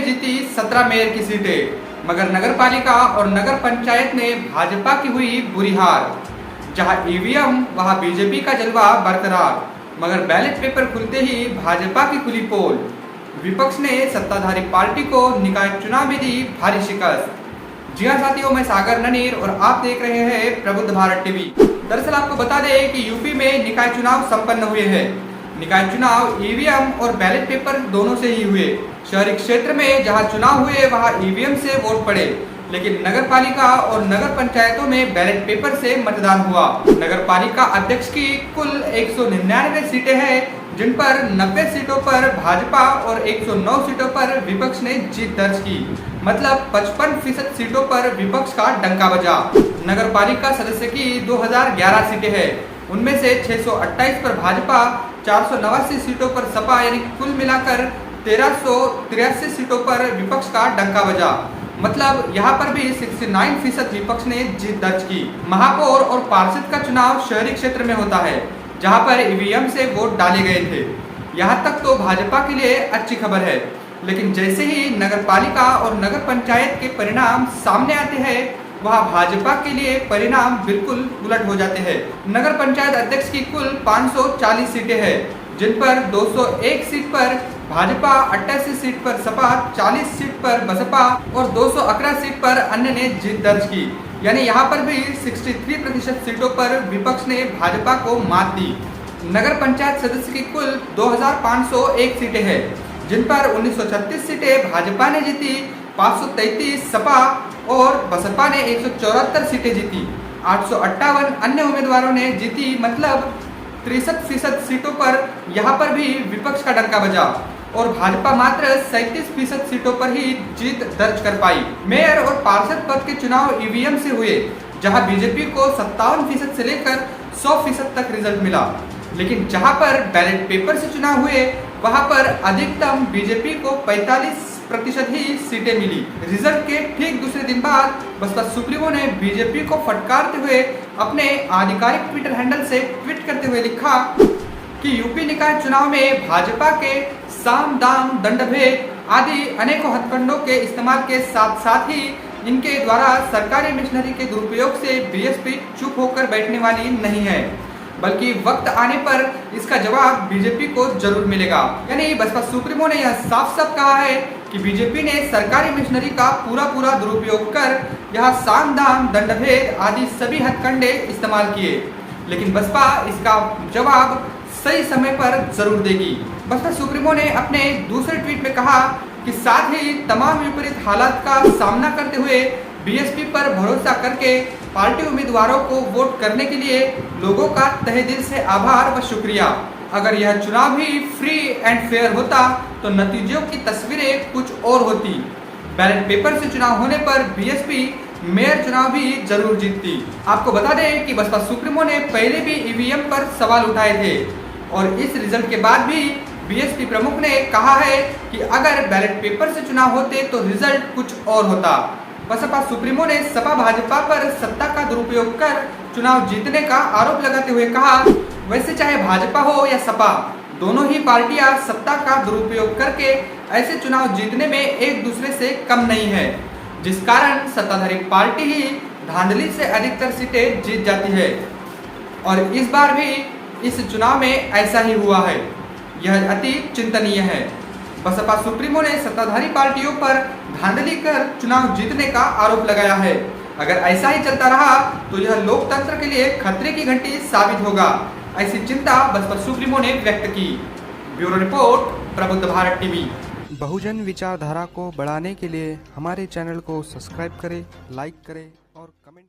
जीती 17 मेयर की सीटें, मगर नगरपालिका और नगर पंचायत ने भाजपा की हुई बुरी हार। जहां ईवीएम वहां बीजेपी का जलवा बरकरार, मगर बैलेट पेपर खुलते ही भाजपा की खुली पोल। विपक्ष ने सत्ताधारी पार्टी को निकाय चुनाव में दी भारी शिकस्त। जी हाँ साथियों, मैं सागर ननीर और आप देख रहे हैं प्रबुद्ध भारत टीवी। दरअसल आपको बता दें कि यूपी में निकाय चुनाव संपन्न हुए हैं। निकाय चुनाव ईवीएम और बैलेट पेपर दोनों से ही हुए। शहरी क्षेत्र में जहां चुनाव हुए वहां ईवीएम से वोट पड़े, लेकिन नगरपालिका और नगर पंचायतों में बैलेट पेपर से मतदान हुआ। नगरपालिका अध्यक्ष की कुल 199 सीटें हैं, जिन पर 90 सीटों पर भाजपा और 109 सीटों पर विपक्ष ने जीत दर्ज की। मतलब 55% सीटों पर विपक्ष का डंका बजा। नगरपालिका सदस्य की 2011 सीटें हैं, उनमें से 628 पर भाजपा, 489 सीटों पर सपा, यानी कुल मिलाकर 1383 सीटों पर विपक्ष का डंका बजा। मतलब यहाँ पर भी 69% विपक्ष ने जीत दर्ज की। महापौर और पार्षद का चुनाव शहरी क्षेत्र में होता है, जहाँ पर ईवीएम से वोट डाले गए थे। यहाँ तक तो भाजपा के लिए अच्छी खबर है, लेकिन जैसे ही नगरपालिका और नगर पंचायत के परिणाम सामने आते हैं, वहाँ भाजपा के लिए परिणाम बिल्कुल उलट हो जाते हैं। नगर पंचायत अध्यक्ष की कुल 540 सीटें हैं, जिन पर 201 सीट पर भाजपा, 88 सीट पर सपा, 40 सीट पर बसपा और 211 सीट पर अन्य ने जीत दर्ज की। यानी यहाँ पर भी 63% सीटों पर विपक्ष ने भाजपा को मात दी। नगर पंचायत सदस्य की कुल 2501 सीटें हैं, जिन पर 1936 सीटें भाजपा ने जीती, 533 सपा और बसपा ने 174 सीटें जीती, 858 अन्य उम्मीदवारों ने जीती। मतलब 63% सीटों पर यहाँ पर भी विपक्ष का डंका बजा और भाजपा मात्र 37% सीटों पर ही जीत दर्ज कर पाई। मेयर और पार्षद पद के चुनाव ईवीएम से हुए, जहां बीजेपी को 57% से लेकर 100% तक रिजल्ट मिला, लेकिन जहां पर बैलेट पेपर से चुनाव हुए वहां पर अधिकतम बीजेपी को 45% ही सीटें मिली। रिजल्ट के ठीक दूसरे दिन बाद बसपा सुप्रीमो ने बीजेपी को फटकारते हुए अपने आधिकारिक ट्विटर हैंडल से ट्वीट करते हुए लिखा कि यूपी निकाय चुनाव में भाजपा के साम दाम दंड भेद आदि अनेकों हथकंडों के इस्तेमाल के साथ साथ ही इनके द्वारा सरकारी मशीनरी के दुरुपयोग से बीएसपी चुप होकर बैठने वाली नहीं है, बल्कि वक्त आने पर इसका जवाब बीजेपी को जरूर मिलेगा। यानी बसपा सुप्रीमो ने यह साफ साफ कहा है कि बीजेपी ने सरकारी मशीनरी का पूरा दुरुपयोग कर यह साम दाम दंड भेद आदि सभी हथकंडे इस्तेमाल किए, लेकिन बसपा इसका जवाब सही समय पर जरूर देगी। बसपा सुप्रीमो ने अपने दूसरे ट्वीट में कहा कि साथ ही तमाम विपरीत हालात का सामना करते हुए बीएसपी पर भरोसा करके पार्टी उम्मीदवारों को वोट करने के लिए लोगों का तहे दिल से आभार व शुक्रिया। अगर यह चुनाव भी फ्री एंड फेयर होता तो नतीजों की तस्वीरें कुछ और होती। बैलेट पेपर से चुनाव होने पर बीएसपी मेयर चुनाव भी जरूर जीतती। आपको बता दें कि बसपा सुप्रीमो ने पहले भी ईवीएम पर सवाल उठाए थे और इस रिजल्ट के बाद भी बीएसपी प्रमुख ने कहा है कि अगर बैलेट पेपर से चुनाव होते तो रिजल्ट कुछ और होता। बसपा सुप्रीमो ने सपा भाजपा पर सत्ता का दुरुपयोग कर चुनाव जीतने का आरोप लगाते हुए कहा, वैसे चाहे भाजपा हो या सपा, दोनों ही पार्टियां सत्ता का दुरुपयोग करके ऐसे चुनाव जीतने में एक दूसरे से कम नहीं है, जिस कारण सत्ताधारी पार्टी ही धांधली से अधिकतर सीटें जीत जाती है। और इस बार भी इस चुनाव में ऐसा ही हुआ है। यह अति चिंतनीय है। बसपा सुप्रीमो ने सत्ताधारी पार्टियों पर धांधली कर चुनाव जीतने का आरोप लगाया है। अगर ऐसा ही चलता रहा तो यह लोकतंत्र के लिए खतरे की घंटी साबित होगा, ऐसी चिंता बसपा सुप्रीमो ने व्यक्त की। ब्यूरो रिपोर्ट, प्रबुद्ध भारत टीवी। बहुजन विचारधारा को बढ़ाने के लिए हमारे चैनल को सब्सक्राइब करें, लाइक करें और कमेंट